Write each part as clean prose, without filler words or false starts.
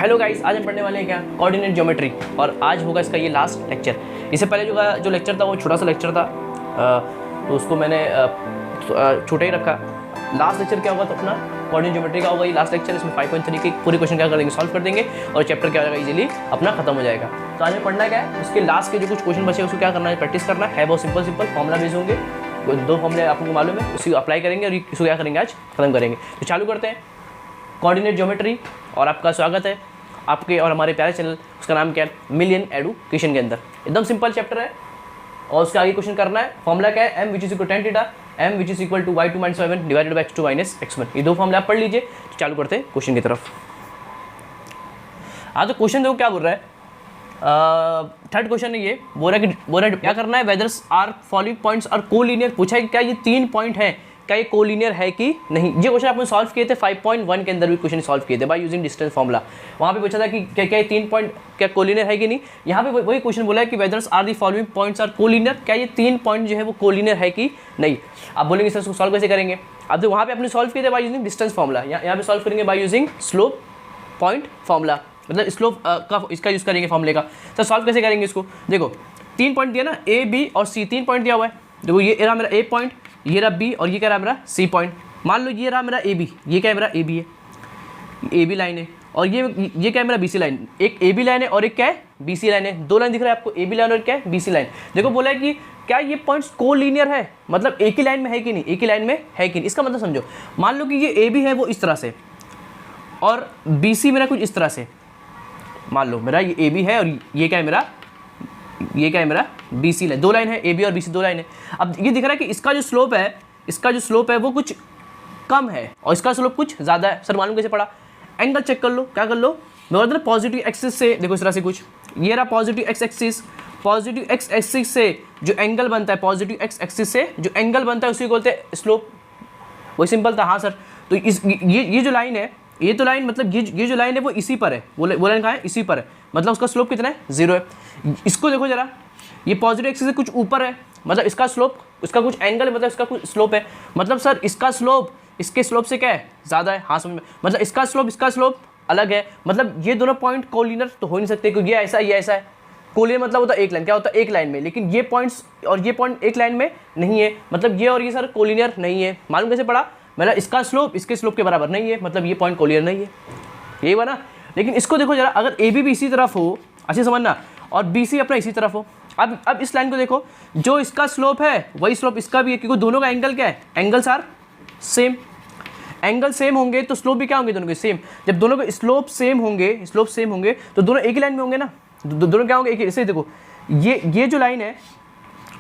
Hello guys, आज हम पढ़ने वाले हैं क्या, कोऑर्डिनेट ज्योमेट्री। और आज होगा इसका ये लास्ट लेक्चर। इससे पहले जो लेक्चर था वो छोटा सा लेक्चर था, तो उसको मैंने छोटा ही रखा। लास्ट लेक्चर क्या होगा तो अपना कोऑर्डिनेट ज्योमेट्री का होगा ये लास्ट लेक्चर। इसमें 5.3 के पूरे क्वेश्चन क्या कर देंगे, सॉल्व कर देंगे और चैप्टर क्या हो जाएगा इजीली अपना खत्म हो जाएगा। तो आज में पढ़ना क्या है, उसके लास्ट के जो कुछ क्वेश्चन बचे उसको क्या करना है, प्रैक्टिस करना है। बहुत सिंपल फॉर्मुला बेस होंगे, दो फॉर्मुले आपको मालूम है, उसी अप्लाई करेंगे और इसको क्या करेंगे आज खत्म करेंगे। तो चालू करते हैं कोऑर्डिनेट ज्योमेट्री। और आपका स्वागत है आपके और हमारे प्यारे चैनल, उसका नाम क्या है, मिलियन एडुकेशन के अंदर। एकदम सिंपल चैप्टर है और उसका आगे क्वेश्चन करना है। फॉर्मुला क्या है, m which is equal tan theta, m which is equal to y2 - y1 divided by x2 - x1। ये दो फॉर्मुला आप पढ़ लीजिए। तो चालू करते हैं क्वेश्चन की तरफ। तो क्वेश्चन देखो क्या बोल रहा है। थर्ड क्वेश्चन है ये, बोल रहा है क्या करना है, whethers are following points are collinear. पूछा है क्या ये 3 पॉइंट है, क्या ये कोलिनियर है कि नहीं। ये क्वेश्चन आपने सॉल्व किए थे 5.1 के अंदर भी क्वेश्चन सॉल्व किए थे बाय यूजिंग डिस्टेंस फॉर्मुला। वहाँ पे पूछा था कि क्या ये 3 पॉइंट क्या कोलिनियर है कि नहीं। यहाँ पे वही क्वेश्चन बोला है कि whethers are the following points are collinear, क्या ये 3 पॉइंट जो है वो कोलिनियर है कि नहीं। आप बोलेंगे सर इसको सॉल्व कैसे करेंगे। अब तो वहाँ पे आपने सॉल्व किए थे बाय यूजिंग डिस्टेंस फॉर्मुला, यहाँ पे सॉल्व करेंगे by using slope point formula, मतलब स्लोप का इसका यूज़ करेंगे फॉर्मुले का। तो सॉल्व कैसे करेंगे इसको, देखो 3 पॉइंट दिया ना, ए बी और सी, 3 पॉइंट दिया हुआ है। देखो ये रहा मेरा ए पॉइंट, ये रहा बी और ये क्या रहा मेरा सी पॉइंट। मान लो ये रहा मेरा ए बी, ये क्या है मेरा ए बी है, ए बी लाइन है। और ये क्या है मेरा बी सी लाइन, एक ए बी लाइन है और एक क्या है बी सी लाइन है। 2 लाइन दिख रहा है आपको, ए बी लाइन और क्या है बी सी लाइन। देखो बोला है कि क्या ये पॉइंट्स कोलिनियर है, मतलब एक ही लाइन में है कि नहीं, एक ही लाइन में है कि नहीं। इसका मतलब समझो, मान लो कि ये ए बी है वो इस तरह से और बी सी मेरा कुछ इस तरह से। मान लो मेरा ये ए बी है और ये क्या है मेरा बी सी लाइन। 2 लाइन है, ए बी और बी सी 2 लाइन है। अब ये दिख रहा है कि इसका जो स्लोप है वो कुछ कम है और इसका स्लोप कुछ ज़्यादा है। सर मालूम कैसे पड़ा, एंगल चेक कर लो, क्या कर लो, मैं बोलता ना पॉजिटिव एक्सिस से। देखो इस तरह से कुछ, ये रहा positive x axis, positive x axis से जो एंगल बनता है, पॉजिटिव एक्स एक्सिस से जो एंगल बनता है उसी को बोलते हैं स्लोप। वही सिंपल था। हाँ सर, तो ये जो लाइन है, ये तो लाइन मतलब ये जो लाइन है वो इसी पर है, वो लाइन कहाँ है, इसी पर है, मतलब उसका स्लोप कितना है, 0 है। इसको देखो जरा, ये पॉजिटिव एक्सिस से कुछ ऊपर है, मतलब इसका स्लोप, इसका कुछ एंगल है, मतलब इसका कुछ स्लोप है। मतलब सर इसका स्लोप इसके स्लोप से क्या है, ज़्यादा है। हाँ समझ में, मतलब इसका स्लोप अलग है, मतलब ये दोनों पॉइंट कोलिनियर तो हो नहीं सकते क्योंकि ये ऐसा है। कोलिनियर मतलब होता है एक लाइन, क्या होता है एक लाइन में, लेकिन ये पॉइंट्स और ये पॉइंट एक लाइन में नहीं है, मतलब ये और ये सर कोलिनियर नहीं है। मालूम कैसे पड़ा, मतलब इसका स्लोप इसके स्लोप के बराबर नहीं है, मतलब ये पॉइंट कोलिनियर नहीं है, यही हुआ ना। लेकिन इसको देखो जरा, अगर ए बी इसी तरफ हो, अच्छे समझना, और बी सी अपना इसी तरफ हो। अब इस लाइन को देखो, जो इसका स्लोप है वही स्लोप इसका भी है, क्योंकि दोनों का एंगल क्या है, angles are same. Angle same होंगे तो स्लोप भी क्या होंगे, दोनों के सेम। जब दोनों के स्लोप सेम होंगे तो दोनों एक ही लाइन में होंगे ना, दोनों क्या होंगे एक ही। इसे देखो, ये जो लाइन है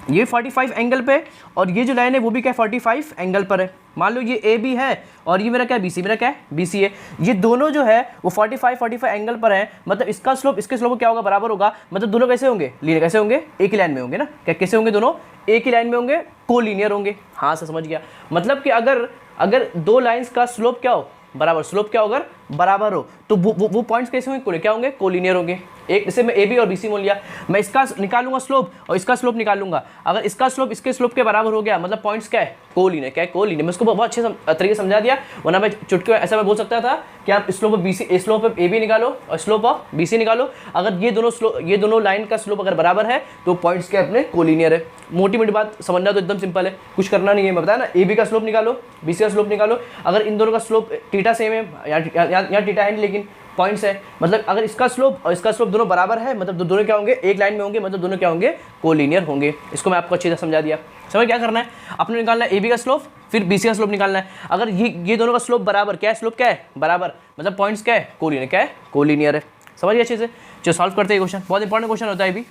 ये 45 एंगल पे, और ये जो लाइन है वो भी क्या 45 एंगल पर है। मान लो ये ए बी है और ये मेरा क्या बी सी, मेरा क्या है बी सी है। ये दोनों जो है वो 45 एंगल पर है, मतलब इसका स्लोप इसके स्लोप को क्या होगा, बराबर होगा। मतलब दोनों कैसे होंगे, लीनियर कैसे होंगे, एक ही लाइन में होंगे ना। क्या कैसे होंगे, दोनों एक ही लाइन में होंगे, कोलिनियर होंगे। हाँ सर समझ गया, मतलब कि अगर 2 लाइन्स का स्लोप क्या हो, बराबर, स्लोप क्या होगा, बराबर हो, तो वो पॉइंट्स कैसे होंगे, क्या होंगे, कोलिनियर होंगे। एक जैसे मैं ए बी और बी सी बोल लिया, मैं इसका निकालूंगा स्लोप और इसका स्लोप निकालूंगा। अगर इसका स्लोप इसके स्लोप के बराबर हो गया, मतलब पॉइंट्स क्या है, कोलिनियर। क्या है, कोलिनियर। मैं उसको बहुत अच्छे तरीके से समझा दिया, वरना मैं चुटकी ऐसा मैं बोल सकता था कि आप slope of B C, slope of A B निकालो और स्लोप ऑफ बी सी निकालो। अगर ये दोनों लाइन का स्लोप अगर बराबर है तो पॉइंट्स क्या अपने कोलिनियर है। मोटी बात समझना तो एकदम सिंपल है, कुछ करना नहीं है। मैं बताया ना, ए बी का स्लोप निकालो, बी सी का स्लोप निकालो। अगर इन दोनों का स्लोप थीटा सेम है, यहाँ थीटा है नहीं लेकिन पॉइंट्स है, मतलब अगर इसका स्लोप और इसका स्लोप दोनों बराबर है, मतलब दोनों क्या होंगे, एक लाइन में होंगे, मतलब दोनों क्या होंगे, कोलिनियर होंगे। इसको मैं आपको अच्छे से समझा दिया। समझ क्या करना है, अपने निकालना है ए बी का स्लोप, फिर बी सी का स्लोप निकालना है। अगर ये दोनों का स्लोप बराबर, क्या है, स्लोप क्या है, बराबर, मतलब पॉइंट्स क्या है, कोलिनियर, क्या है, कोलिनियर है। समझ गए अच्छे से। जो सॉल्व करते हैं क्वेश्चन, बहुत इंपॉर्टेंट क्वेश्चन होता है। अभी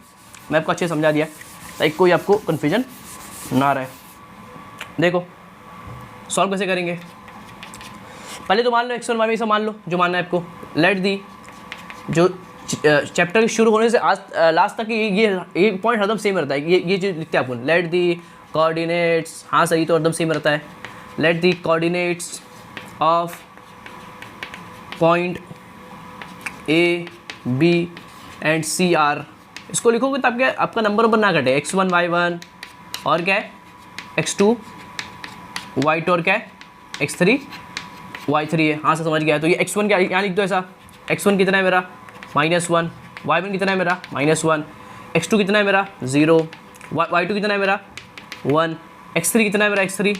मैं आपको अच्छे से समझा दिया ताकि कोई आपको कन्फ्यूजन ना रहे। देखो सॉल्व कैसे करेंगे, पहले तो मान लो x1 y1 सब मान लो जो मानना है आपको। लेट दी, जो चैप्टर के शुरू होने से आज लास्ट तक ये पॉइंट हरदम सेम रहता है। ये चीज़ लिखते हैं अपन, लेट दी कोऑर्डिनेट्स, हाँ सही, तो एकदम सेम रहता है। Let the coordinates of point A B and C are. इसको लिखोगे तो आपका नंबर ना कटे, x1 y1 और क्या है x2 y2 और क्या है x3 y3 है। हाँ सर समझ गया है। तो ये x1 क्या यहाँ लिख दो ऐसा, x1 कितना है मेरा -1, y1 कितना है मेरा -1, x2 कितना है मेरा 0, y2 कितना है मेरा 1, x3 कितना है मेरा x3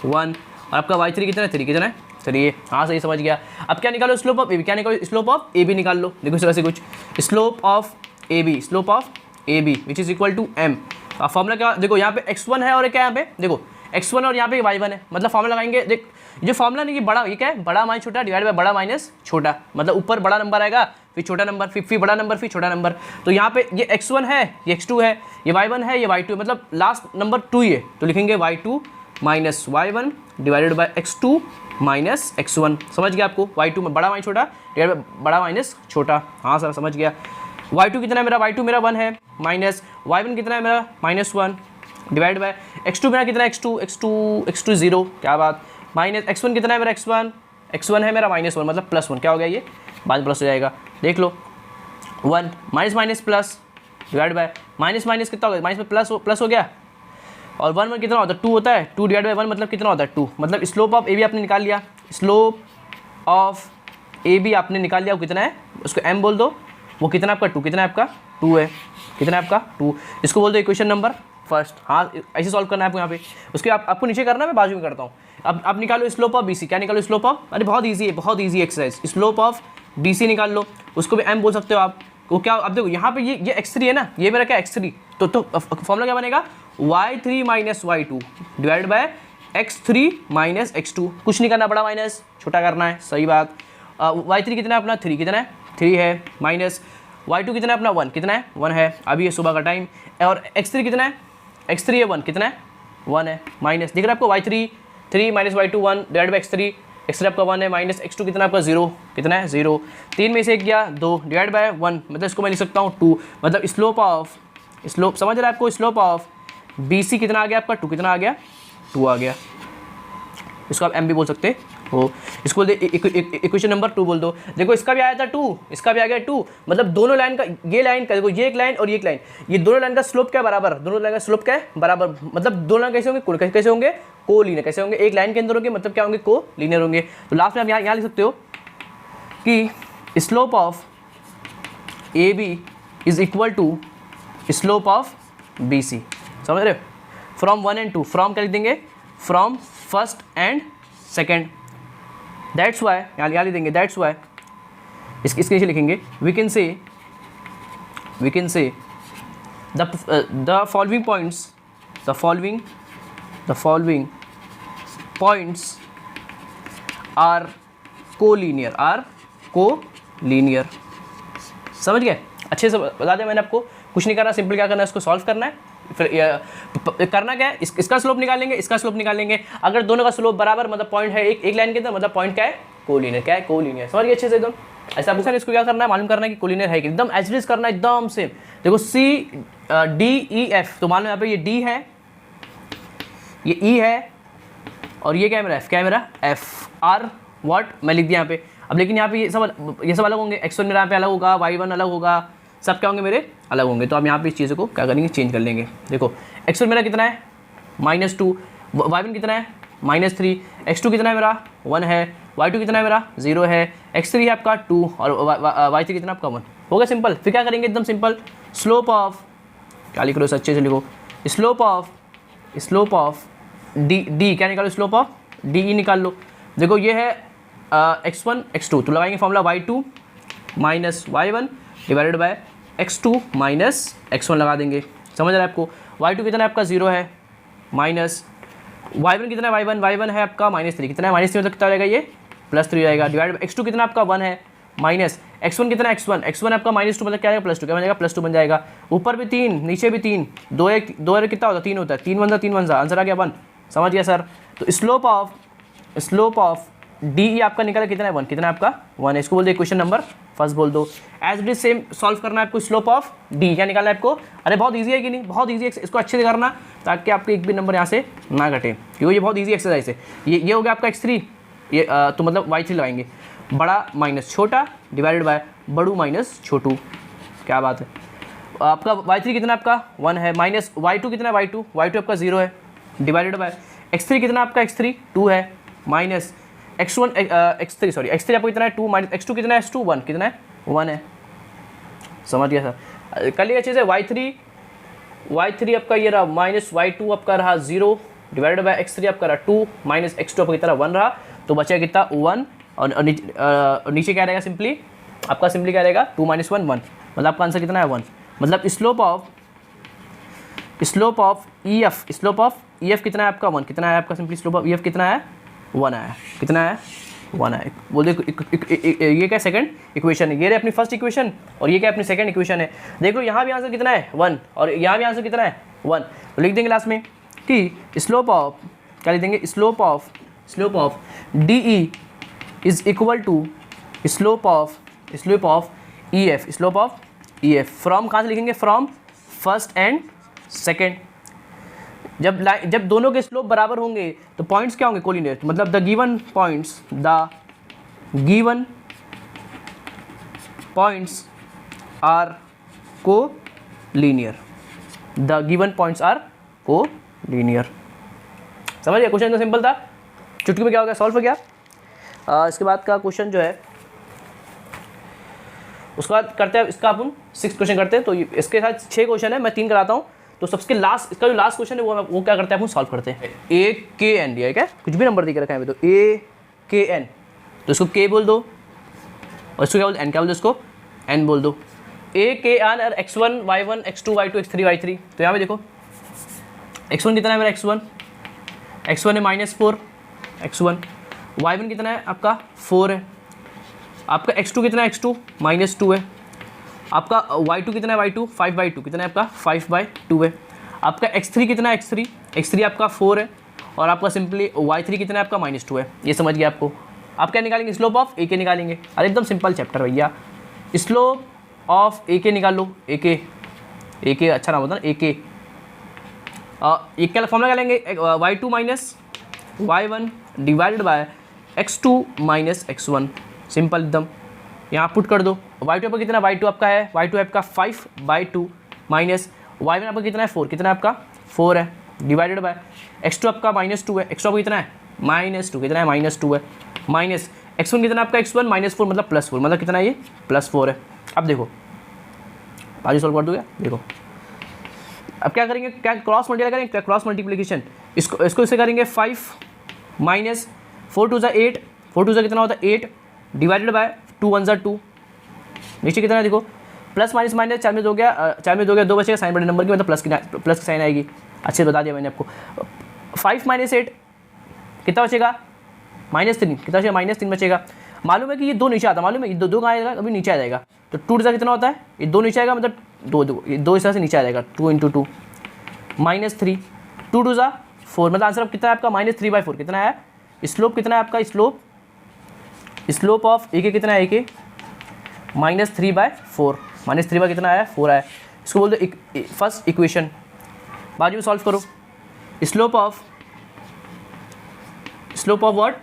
1, और आपका y3 कितना है 3, कितना है 3। हाँ सही समझ गया। अब क्या निकालो स्लोप ऑफ ए बी, क्या निकालो स्लोप ऑफ ए बी निकाल लो। देखो इस तरह से कुछ slope of A B which is equal to M. अब फॉर्मूला क्या, देखो यहाँ पे x1 है और क्या यहाँ पे देखो x1 और यहाँ पे y1 है, मतलब फॉर्मूला लगाएंगे। देख जो फॉर्मूला नहीं, ये बड़ा, ये क्या है, बड़ा माइनस छोटा डिवाइड बाय बड़ा माइनस छोटा, मतलब ऊपर बड़ा नंबर आएगा फिर छोटा नंबर फिर बड़ा नंबर फिर छोटा नंबर। तो यहाँ पे ये x1 है, ये x2 है, ये y1 है, ये y2 है, मतलब लास्ट नंबर 2 ही है, तो लिखेंगे y2 minus y1 divided by x2 minus x1। समझ गया आपको, y2 में बड़ा माइनस छोटा डिवाइड बाय बड़ा माइनस छोटा। हाँ सर समझ गया। y2 कितना है मेरा, y2 मेरा 1 है, माइनस y1 कितना है मेरा -1 डिवाइड बाय x2 मेरा कितना है x2 0, क्या बात, माइनस x1 कितना है मेरा x1 है मेरा -1, मतलब +1, क्या हो गया ये बाद प्लस हो जाएगा, देख लो 1 minus plus divide by minus कितना हो गया, माइनस में प्लस हो गया, और 1 कितना होता है 2 होता है, 2 डिवाइड बाय 1 मतलब कितना होता है 2, मतलब स्लोप ऑफ ए बी आपने निकाल लिया, स्लोप ऑफ ए बी आपने निकाल लिया, वो कितना है उसको m बोल दो, वो कितना आपका 2, कितना है आपका 2 है, कितना है आपका 2, इसको बोल दो इक्वेशन नंबर फर्स्ट। हाँ ऐसे सॉल्व करना है आपको यहाँ पे, उसके आपको नीचे करना है, मैं बाजू में करता हूँ। अब आप निकालो स्लोप ऑफ BC, क्या निकालो स्लोप ऑफ, अरे बहुत ईजी है, बहुत easy exercise, slope of BC निकाल लो, उसको भी m बोल सकते हो आप। वो क्या, अब देखो यहाँ पे ये x3 है ना, ये मेरा क्या x3, तो फॉर्मूला क्या बनेगा y3 minus y2 divide by x3 minus x2, कुछ नहीं करना, बड़ा माइनस छोटा करना है, सही बात। y3 कितना है अपना 3, कितना है 3 है, माइनस y2 कितना है अपना 1, कितना है 1 है, अभी ये सुबह का टाइम, और x3 कितना है x3 है 1, कितना है 1 है, माइनस दिख रहा है आपको y3 3 minus y2 1 divide by x3 आपका 1 है, माइनस x2 कितना आपका 0, कितना है 0, 3 में से एक गया 2 डिवाइड बाय 1, मतलब इसको मैं लिख सकता हूँ 2, मतलब स्लोप समझ रहा है आपको, स्लोप ऑफ BC कितना आ गया आपका 2, कितना आ गया 2 आ गया, इसको आप m भी बोल सकते हो, इसको बोल दे इक्वेशन नंबर 2 बोल दो। देखो इसका भी आया था 2, इसका भी आ गया 2, मतलब दोनों लाइन का, ये लाइन का देखो, ये एक लाइन और ये एक लाइन, ये दोनों लाइन का स्लोप क्या बराबर, दोनों लाइन का स्लोप क्या है बराबर, मतलब दोनों लाइन कैसे होंगे, कैसे होंगे कोलिनियर, कैसे होंगे, एक लाइन के अंदर होंगे, मतलब क्या होंगे कोलिनियर होंगे। तो लास्ट में आप यहाँ लिख सकते हो कि slope of AB is equal to slope of BC, समझ रहे हो, फ्रॉम 1 and 2, फ्रॉम क्या लिख देंगे, from first and second, that's why यहाँ लिख देंगे, दैट्स वाई इसके नीचे लिखेंगे, we can say the following points, the following points are collinear, समझ गए, अच्छे से बता दिया मैंने आपको, कुछ नहीं करना, सिंपल क्या करना है, इसको सॉल्व करना है, फिर करना क्या है, इसका स्लोप निकालेंगे, इसका स्लोप निकालेंगे, अगर दोनों का स्लोप बराबर, मतलब पॉइंट है एक लाइन के अंदर, मतलब पॉइंट क्या है कोलिनियर, क्या है कोलिनियर, समझ गए अच्छे से एकदम। ऐसा पूछा इसको क्या करना है, मालूम करना है कि कोलिनियर है कि, एकदम एज इट इज करना है, एकदम सेम। देखो CDEF, तो मान लो यहाँ पे ये D है, ये E है, और ये क्या है मेरा F, क्या है मेरा F, R व्हाट मैं लिख दिया यहाँ पे। अब लेकिन यहाँ पे ये सब अलग होंगे, x1 मेरा यहाँ पे अलग होगा, y1 अलग होगा, सब क्या होंगे मेरे अलग होंगे। तो आप यहाँ पे इस चीज़ को क्या करेंगे, चेंज कर लेंगे। देखो x1 मेरा कितना है -2, y1 कितना है -3, x2 कितना है मेरा 1 है, y2 कितना है मेरा 0 है, x3 है आपका 2 और y3 कितना आपका 1। हो गया सिंपल। फिर क्या करेंगे, एकदम सिंपल, स्लोप ऑफ, क्या लिख लो अच्छे से लिखो, स्लोप ऑफ डी क्या निकालो, स्लोप ऑफ DE निकाल लो। देखो ये है x1 x2, तो लगाएंगे formula y2 minus y1 divided by x2 minus x1 लगा देंगे। समझ रहा है आपको, y2 कितना है आपका 0 है, माइनस y1 कितना है, y1 है आपका -3, कितना है -3 मतलब कितना हो जाएगा, ये +3 जाएगा, डिवाइड बाय x2 कितना आपका 1 है, माइनस x1 कितना है, x1 आपका -2 मतलब क्या आएगा +2, क्या बन जाएगा +2 बन जाएगा। ऊपर भी 3 नीचे भी 3, 2 कितना होता है 3 होता है, 3 1 आंसर आ गया 1। समझ गया सर। तो स्लोप ऑफ DE आपका निकला कितना है 1, कितना है आपका 1 है, इसको बोल दो इक्वेशन नंबर फर्स्ट बोल दो। As it is same solve करना है आपको, स्लोप ऑफ D क्या निकालना है आपको। अरे बहुत इजी है कि नहीं, बहुत इजी है, इसको अच्छे से करना ताकि आपके एक भी नंबर यहाँ से ना घटे, क्योंकि ये बहुत इजी एक्सरसाइज है। ये हो गया आपका x3, ये तो मतलब y3 लगाएंगे, बड़ा माइनस छोटा डिवाइडेड बाय बड़ू माइनस छोटू, क्या बात है। आपका y3 कितना आपका 1 है, माइनस y2 कितना है, y2 आपका 0 है, डिवाइडेड बाय x3 कितना आपका x3 2 है, minus x1 x3 sorry x3 आपको कितना है 2 माइनस x2 कितना है x2 1 कितना है 1 है। समझ गया सर। कल ये चीज़ है y3 आपका ये रहा माइनस y2 आपका रहा 0 डिवाइडेड बाय x3 आपका रहा 2 माइनस x2 आपका कितना 1 रहा, तो बचा कितना 1 और नीचे क्या रहेगा सिंपली आपका क्या रहेगा 2 माइनस 1 1, मतलब आपका आंसर कितना है 1। मतलब स्लोप ऑफ EF कितना है आपका 1, कितना है आपका सिंपली स्लोप ऑफ EF कितना है 1 आया, कितना है 1 आया। बोल दे ये क्या सेकंड इक्वेशन है, ये रही अपनी फर्स्ट इक्वेशन और ये क्या अपनी सेकंड इक्वेशन है। देख लो यहाँ भी आंसर कितना है 1 और यहाँ भी आंसर कितना है 1, तो लिख देंगे लास्ट में कि स्लोप ऑफ क्या लिख देंगे slope of DE is equal to slope of EF from कहाँ से लिखेंगे फ्रॉम फर्स्ट एंड सेकेंड। जब दोनों के स्लोप बराबर होंगे तो पॉइंट्स क्या होंगे कोलिनियर, मतलब the given points are collinear, समझ गया। क्वेश्चन तो सिंपल था, चुटकी में क्या हो गया सॉल्व हो गया। इसके बाद का क्वेश्चन जो है उसके बाद करते हैं इसका अपन 6 क्वेश्चन करते हैं, तो इसके साथ 6 क्वेश्चन है, मैं 3 कराता हूँ। तो सबसे लास्ट इसका जो लास्ट क्वेश्चन है वो क्या करते हैं अपन सॉल्व करते हैं। AKN दिया है क्या, कुछ भी नंबर दिख रखा है तो AKN, तो इसको K बोल दो और इसको क्या बोल N क्या बोल दो, इसको N बोल दो। AKN और x1 y1 x2 y2 x3 y3, तो यहाँ पे देखो x1 कितना है मेरा x1 है -4 x1, y1 कितना है आपका 4 है, आपका x2 कितना है x2 -2 है, आपका y2 कितना है y2 5/2 कितना है आपका 5/2 है, आपका x3 कितना है x3 आपका 4 है और आपका सिंपली y3 कितना है आपका -2 है। ये समझ गया आपको। आप क्या निकालेंगे स्लोप ऑफ AK निकालेंगे। अरे एकदम सिंपल चैप्टर भैया, स्लोप ऑफ AK निकाल लो। AK अच्छा नाम होता है ना AK। एक क्या फॉर्मूला निकालेंगे y2 minus y1 divided by x2 minus x1, simple एकदम। यहाँ पुट कर दो y2 आपका कितना y2 आपका है y2 आपका 5/2 माइनस y1 आपका कितना है 4, कितना है आपका 4 है डिवाइडेड बाय x2 आपका -2 है, x2 आपका कितना है -2, कितना है -2 है, माइनस x1 कितना आपका x1 -4 मतलब +4, मतलब कितना है ये +4 है। अब देखो बाजू सॉल्व कर दोगे, देखो अब क्या करेंगे, क्या क्रॉस मल्टीप्लाई करेंगे, क्या क्रॉस मल्टीप्लिकेशन, इसको इससे करेंगे 5 माइनस 4 2 8, 4 2 कितना होता है 8 डिवाइडेड बाय 2 1 2, नीचे कितना है देखो प्लस माइनस माइनस 4 में 2 गया 2 बचेगा, साइन बड़े नंबर की मतलब प्लस की साइन आएगी। अच्छे बता दिया मैंने आपको। 5 माइनस 8 कितना बचेगा -3, कितना बचेगा -3 बचेगा। मालूम है कि ये 2 नीचे आता है, मालूम है ये 2 कहाँ आएगा अभी नीचे आ जाएगा, तो 2 कितना होता है ये 2 नीचे आएगा, मतलब 2 इस तरह से नीचे आ जाएगा 2 × 2 -3 2 2 4, मतलब आंसर अब कितना है आपका -3/4 कितना है। स्लोप कितना है आपका स्लोप ऑफ AK कितना है AK -3/4, -3 कितना है 4 है। इसको बोल दो फर्स्ट इक्वेशन, बाजू में सॉल्व करो। Slope of what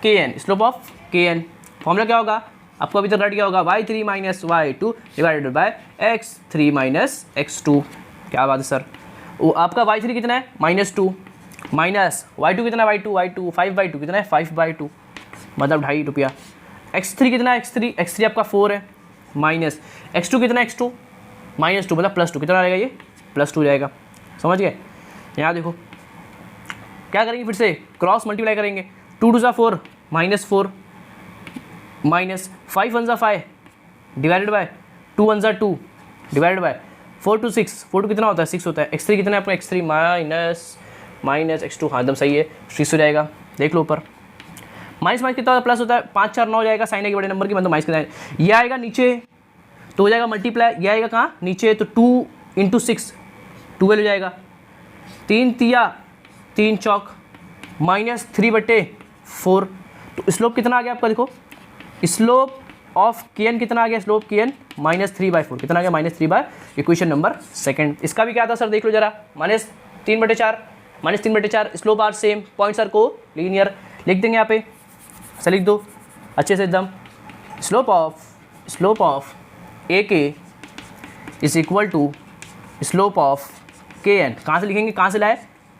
KN, slope of KN formula क्या होगा आपको अभी तक रट गया होगा y3 minus y2 divided by x3 minus x2। क्या बात है सर। वो आपका y3 कितना है -2 माइनस y2 कितना है y2 5/2 कितना है 5/2, मतलब 2.5 रुपया। x3 कितना है x3 आपका 4 है माइनस x2 कितना है x2 -2 मतलब +2, कितना आएगा ये +2 जाएगा। समझ गए। यहाँ देखो क्या करेंगे, फिर से क्रॉस मल्टीप्लाई करेंगे। 2 2 4 -4 minus 5 1 5 divided by 2 1 2 divided by 4 2 6, 4 2 कितना होता है 6 होता है। x3 कितना है आपका x3 माइनस x2, हाँ एकदम सही है 6 हो जाएगा। देख लो ऊपर माइनस कितना होता है प्लस होता है 5 4 9 जाएगा, साइन है बड़े नंबर की मतलब माइनस कितना ये आएगा नीचे, तो हो जाएगा मल्टीप्लाई, ये आएगा कहाँ नीचे, तो 2 × 6 12 हो जाएगा। 3 तिया 3 चौक -3/4, तो स्लोप कितना आ गया आपका देखो, स्लोप ऑफ KN कितना आ गया, स्लोप KN -3/4 कितना आ गया -3/, इक्वेशन नंबर सेकंड। इसका भी क्या था सर देख लो जरा, -3/4 slope are same points are collinear, लिख देंगे यहाँ पे, ऐसा लिख दो अच्छे से एकदम। Slope of AK is equal to slope of KN, कहाँ से लिखेंगे, कहाँ से लाए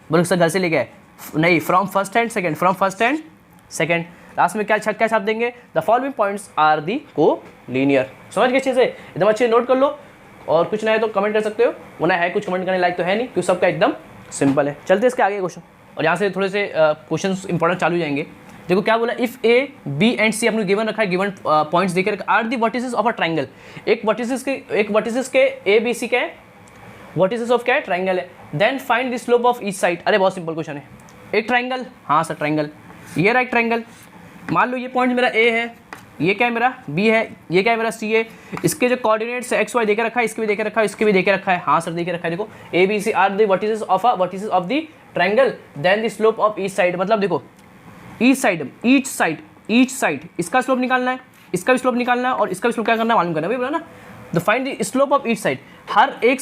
बोलो सर घर से लेके आए नहीं, from first and second last में क्या छाप देंगे, the following points are the collinear. समझ गए अच्छे से, एकदम अच्छे नोट कर लो, और कुछ ना है तो कमेंट कर सकते हो, वरना है कुछ कमेंट करने लायक तो है नहीं, क्योंकि सबका एकदम सिंपल है। चलते इसके आगे क्वेश्चन, और यहाँ से थोड़े से क्वेश्चन इंपॉर्टेंट चालू जाएंगे। देखो क्या बोला, if A B and C अपने गिवन रखा है, गिवन पॉइंट्स देकर are the vertices of a triangle, एक वर्टिसेस के ए बी सी के वर्टिसेस ऑफ क्या है, ट्राइंगल है, then find the slope of each side. अरे बहुत सिंपल क्वेश्चन है, एक ट्राइंगल, हाँ सर ट्राइंगल, ये रहा एक ट्राइंगल, मान लो ये पॉइंट मेरा ए है, ये क्या है मेरा बी है, ये क्या है मेरा सी है, इसके जो कोऑर्डिनेट्स एक्स वाई देके रखा है, इसके भी देके रखा है, इसके भी देके रखा है, हाँ सर देके रखा है। देखो A B C are the vertices of the triangle, then the slope of each side, मतलब देखो ईच साइड इसका स्लोप निकालना है, इसका भी स्लोप निकालना है, और इसका भी स्लोप क्या करना है मालूम करना है, बोला ना, the find the slope of each side, हर एक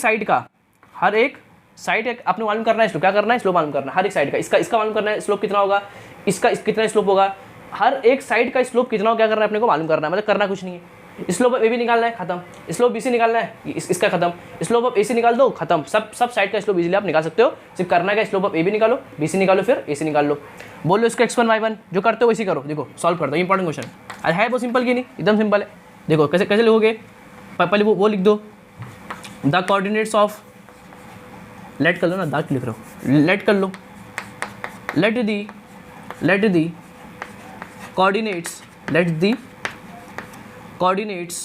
साइड आपने मालूम करना है, स्लोप क्या करना है, स्लोप मालूम करना है हर एक साइड का, इसका मालूम करना है स्लोप कितना होगा, इसका कितना स्लोप होगा, हर एक साइड का स्लोप कितना हो, क्या करना है अपने को मालूम करना है, मतलब करना कुछ नहीं है। स्लोप ऑफ ए बी निकालना है, खत्म, स्लोप बी सी निकालना है, इसका खत्म, स्लोप ऑफ ए सी निकाल दो, खत्म, सब साइड का स्लोप इजीली आप निकाल सकते हो, सिर्फ करना है स्लोप ऑफ ए बी निकालो, बी सी निकालो, फिर ए सी निकाल लो, बोलो इसको x1 y1 जो करते हो वैसे करो। देखो सॉल्व कर दो, इंपॉर्टेंट क्वेश्चन अरे है बहुत सिंपल की नहीं, एकदम सिंपल है। देखो कैसे कैसे लिखोगे, पहले वो लिख दो, द कोऑर्डिनेट्स ऑफ, लेट कर लो ना, दाग लिख रहे हो, लेट कर लो, let the coordinates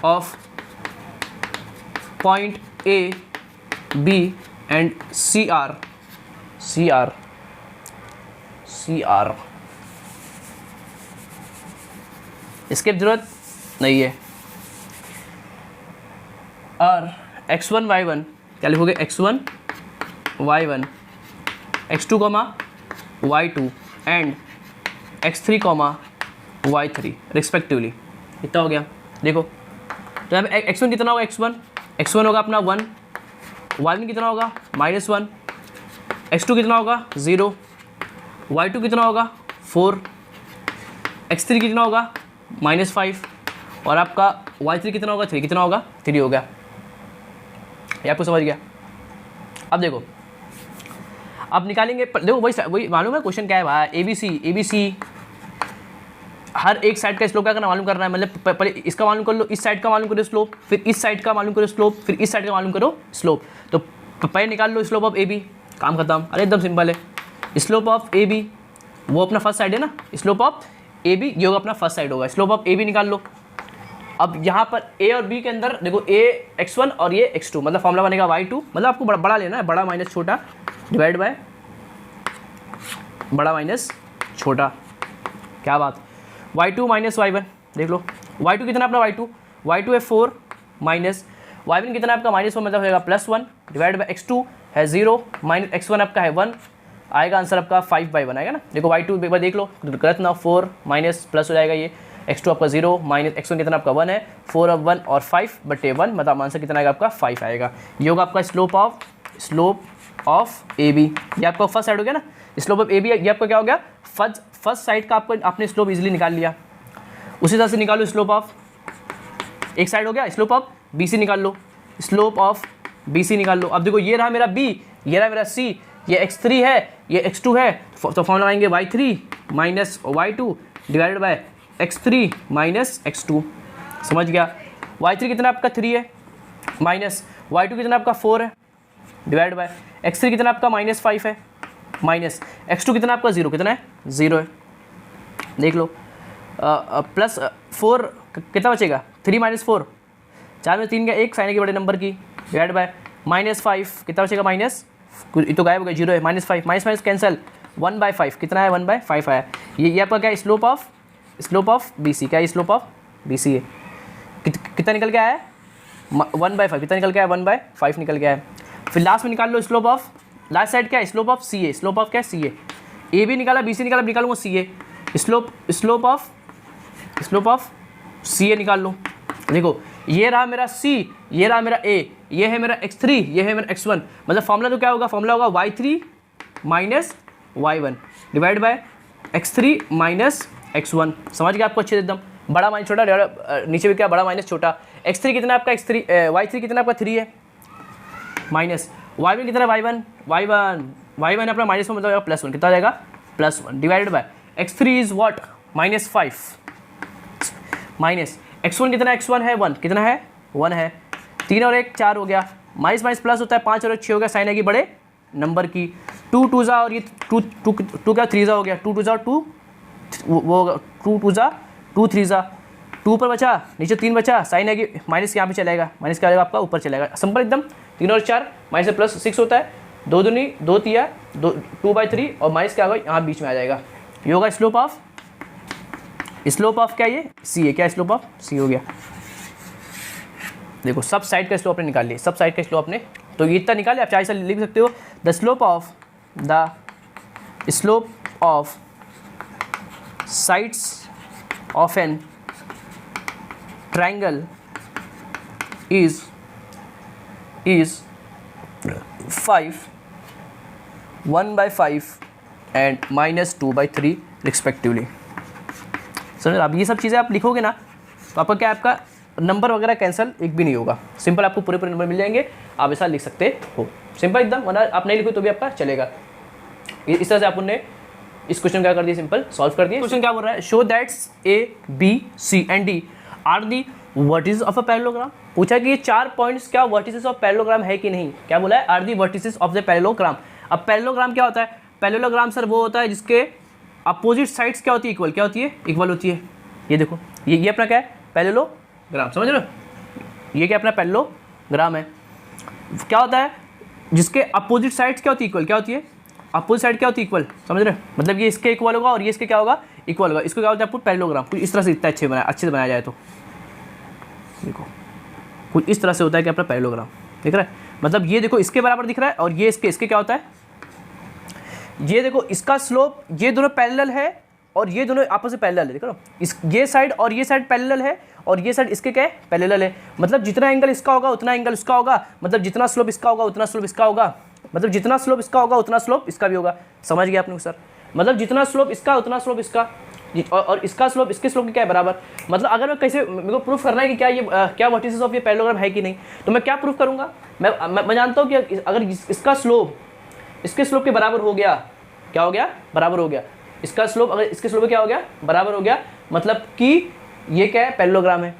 of point A, B and C are इसके जरूरत नहीं है। और x1 y1 क्या लिखोगे, x1 y1 x2 y2 and x3 y3 respectively, कितना हो गया देखो, तो यहाँ पे x1 कितना होगा, x1 होगा अपना 1, y1 कितना होगा -1, x2 कितना होगा 0, y2 कितना होगा 4, x3 कितना होगा -5, और आपका y3 कितना होगा 3, कितना होगा 3 हो गया। ये आपको समझ गया। अब देखो अब निकालेंगे, देखो वही मालूम है क्वेश्चन क्या है भाई, ए बी सी हर एक साइड का स्लोप क्या करना मालूम करना है, मतलब पहले इसका मालूम कर लो, इस साइड का मालूम करो स्लोप, फिर इस साइड का मालूम करो स्लोप, फिर इस साइड का मालूम करो स्लोप। तो पहले निकाल लो स्लोप ऑफ ए बी, काम खत्म। अरे एकदम सिंपल है, स्लोप ऑफ ए बी वो अपना फर्स्ट साइड है ना, स्लोप ऑफ ए बी ये होगा अपना फर्स्ट साइड होगा, स्लोप ऑफ ए बी निकाल लो। अब यहाँ पर ए और बी के अंदर देखो ए x1 और ये x2, मतलब फॉर्मूला बनेगा y2, मतलब आपको बड़ा लेना है, बड़ा माइनस छोटा डिवाइड बाय बड़ा माइनस छोटा, क्या बात, y2 माइनस y1 देख लो, y2 कितना अपना y2 है 4 माइनस y1 कितना आपका -1 मतलब होगा +1 डिवाइड बाय x2 है 0 माइनस x1 आपका है 1, आएगा आंसर आपका 5/1 आएगा ना। देखो y2 एक बार देख लो, गलत ना, 4 माइनस प्लस हो जाएगा, ये x2 आपका 0 माइनस x1 कितना आपका 1 है, 4 अब 1 और 5/1 मतलब आंसर कितना आएगा आपका 5 आएगा। ये होगा आपका स्लोप ऑफ ए बी, ये आपका फर्स्ट साइड हो गया ना, स्लोप ऑफ ए बी ये आपका क्या हो गया, फर्स्ट साइड का आपको आपने स्लोप इजीली निकाल लिया। उसी तरह से निकालो स्लोप ऑफ एक साइड हो गया, स्लोप ऑफ बी सी निकाल लो, स्लोप ऑफ बी सी निकाल लो। अब देखो ये रहा मेरा बी, ये रहा मेरा सी, ये x3 है, ये x2 है, तो फॉर्मूला आएंगे y3 minus y2 divided by x3 minus x2, समझ गया। y3 कितना आपका 3 है, माइनस y2 कितना आपका 4 है डिवाइड बाय x3 कितना आपका -5 है, माइनस x2 कितना आपका 0, कितना है 0 है, देख लो, प्लस 4 कितना बचेगा, 3 - 4, 4 में 3 का 1 साइन के बड़े नंबर की डिवाइड बाय -5 कितना बचेगा, माइनस ये तो गायब हो गया 0 है, -5 माइनस कैंसिल 1/5 कितना है 1/5 आया। ये आपका क्या है स्लोप ऑफ बी सी, क्या है स्लोप ऑफ बी सी है, कितना निकल के आया है 1/5, कितना निकल के आया 1/5 निकल के आया। फिर लास्ट में निकाल लो स्लोप ऑफ, लास्ट साइड क्या है slope of C A, slope of क्या है सी ए बी निकाला बी सी निकाला, निकालूंगा सी ए, स्लोप ऑफ सी ए निकाल लो। देखो ये रहा मेरा C, ये रहा मेरा A, ये है मेरा x3, ये है मेरा x1, मतलब फॉर्मूला तो क्या होगा, फॉर्मूला होगा y3 minus y1 divide by x3 minus x1, समझ गया आपको अच्छे से एकदम, बड़ा माइनस छोटा, नीचे भी क्या बड़ा माइनस छोटा, x3 कितना आपका y3 कितना आपका 3 है, माइनस y1 कितना y1 अपना माइनस में मतलब +1 कितना हो जाएगा +1 divided by x3 is what -5 minus x1 कितना है, x1 है 1, कितना है 1 है, 3 और 1 4 हो गया, माइनस माइनस प्लस होता है 5 और 1 6 हो गया, साइन आएगी बड़े नंबर की, 2 2 जा और ये 2 क्या 3 जा हो गया, 2 2 जा 2 वो होगा 2 2 जा 2 3 जा 2 पर बचा, नीचे 3 बचा, साइन आएगी माइनस यहाँ पे चलेगा, माइनस क्या आएगा आपका ऊपर चलेगा, सिंपल एकदम। 3 और 4 माइनस से प्लस 6 होता है, 2 दूनी 2 तिया 2/3 और माइनस क्या होगा यहाँ बीच में आ जाएगा, ये होगा स्लोप ऑफ क्या ये सी है, क्या स्लोप ऑफ सी हो गया। देखो सब साइड का स्लोप आपने निकाल लिया, सब साइड का स्लोप आपने, तो ये इतना निकाले, आप चाहे ऐसा लिख सकते हो, the slope of sides of an triangle is 5 1/5 and -2/3 respectively. समझ, अब ये सब चीज़ें आप लिखोगे ना तो आपका क्या, आपका नंबर वगैरह कैंसिल एक भी नहीं होगा, सिंपल आपको पूरे नंबर मिल जाएंगे, आप ऐसा लिख सकते हो, सिंपल एकदम, वरना आप नहीं लिखो तो भी आपका चलेगा। इस तरह से आप उन्हें इस क्वेश्चन क्या कर दिया, सिंपल सॉल्व कर दिया। क्वेश्चन क्या बोल रहा है, show that's A B C and D are the vertices of a parallelogram. पूछा कि ये 4 पॉइंट्स क्या वर्टिसेस ऑफ पैरेललोग्राम है कि नहीं, क्या बोला है, are the vertices of the parallelogram. अब पैरेललोग्राम क्या होता है, पैरेललोग्राम सर वो होता है जिसके अपोजिट साइड्स क्या होती है, इक्वल, क्या होती है, इक्वल होती है। ये देखो ये अपना क्या है, पैरेललोग्राम, समझ रहे हो, ये क्या अपना पैरेललोग्राम है, क्या होता है जिसके अपोजिट साइड्स क्या होती है, इक्वल, क्या होती है, अपोजिट साइड क्या होती है, इक्वल, समझ रहे हो, मतलब ये इसके इक्वल होगा और ये इसके क्या होगा, इक्वल होगा, इसको क्या होता है आपको पैरेललोग्राम। कुछ इस तरह से इतना अच्छे से बनाया जाए तो देखो कुछ इस तरह से होता है कि अपना पैरेललोग्राम दिख रहा है, मतलब ये देखो इसके बराबर दिख रहा है और ये इसके क्या होता है, ये देखो इसका स्लोप, ये दोनों पैरेलल है और ये दोनों आपस में पैरेलल है, देखो इस ये साइड और ये साइड पैरेलल है और ये साइड इसके क्या है, पैरेलल है, मतलब जितना एंगल इसका होगा उतना एंगल इसका होगा, मतलब जितना स्लोप इसका होगा उतना स्लोप इसका होगा, मतलब जितना स्लोप इसका होगा उतना स्लोप इसका भी होगा। समझ गया आपने सर, मतलब जितना स्लोप इसका उतना स्लोप इसका, और इसका स्लोप इसके स्लोप के क्या है, बराबर। मतलब अगर मैं कैसे, मेरे को प्रूफ करना है कि क्या ये क्या वर्टिसेस ऑफ ये पैरेललोग्राम है कि नहीं, तो मैं क्या प्रूफ करूँगा, मैं जानता हूँ कि अगर इसका स्लोप इसके स्लोप के बराबर हो गया, क्या हो गया, बराबर हो गया, इसका स्लोप अगर इसके स्लोप क्या हो गया, बराबर हो गया, मतलब कि ये क्या है, पैरेललोग्राम है,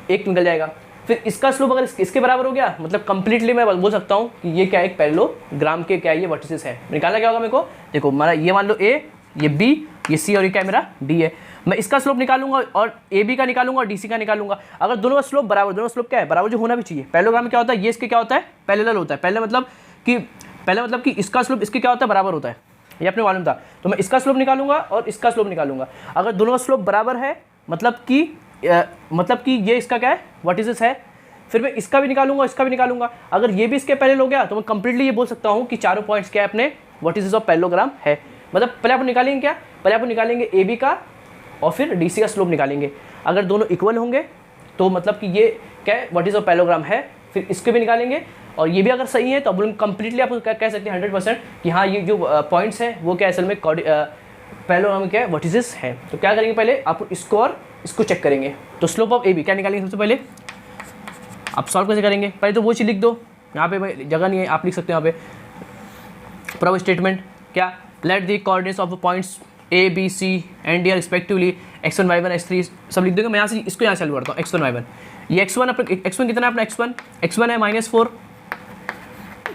एक निकल जाएगा। फिर इसका स्लोप अगर इसके बराबर हो गया, मतलब कंप्लीटली मैं बोल सकता हूँ कि ये क्या है, एक पैरेललोग्राम के क्या ये वर्टिसेस है। निकालना क्या होगा मेरे को, देखो हमारा ये मान लो ए, ये बी, ये सी और ये क्या मेरा डी है। मैं इसका स्लोप निकालूंगा और ए बी का निकालूंगा और डी सी का निकालूंगा। अगर दोनों का स्लोप बराबर, दोनों स्लोप क्या है, बराबर जो होना भी चाहिए। पैरेललोग्राम में क्या होता है, ये इसके क्या होता है, पैरेलल होता है। पहले मतलब कि इसका स्लोप इसके क्या होता है, बराबर होता है, ये अपने मालूम था। तो मैं इसका स्लोप निकालूंगा और इसका स्लोप निकालूंगा। अगर दोनों का स्लोप बराबर है मतलब कि ये इसका क्या है, वर्टिसेस है। फिर मैं इसका भी निकालूंगा, इसका भी निकालूंगा। अगर ये भी इसके पैरेलल हो गया तो मैं कंप्लीटली ये बोल सकता हूँ कि चारों पॉइंट्स क्या है, अपने वर्टिसेस ऑफ पैरेललोग्राम है। मतलब पहले आप निकालेंगे क्या, पहले आप निकालेंगे ए बी का और फिर डी सी का स्लोप निकालेंगे। अगर दोनों इक्वल होंगे तो मतलब कि ये क्या है, वर्टिसेस ऑफ पैरेललोग्राम है। फिर इसके भी निकालेंगे और ये भी अगर सही है तो अब कंप्लीटली आप कह सकते हैं 100% कि हाँ ये जो पॉइंट्स हैं वो क्या असल में पैरेललोग्राम में क्या है, वर्टिसेस है। तो क्या करेंगे, पहले आप इसको और इसको चेक करेंगे। तो स्लोप ऑफ ए बी क्या निकालेंगे सबसे पहले, आप सॉल्व कैसे करेंगे, पहले तो वो चीज़ लिख दो। यहाँ पे जगह नहीं है, आप लिख सकते हो यहाँ पे प्रूफ स्टेटमेंट क्या, let the coordinates of points A B C and D are respectively x1 y1 x3 सब लिख देंगे। मैं यहाँ से इसको यहाँ चालू करता हूँ, x1 y1। ये x1 कितना है अपना, x1 है -4,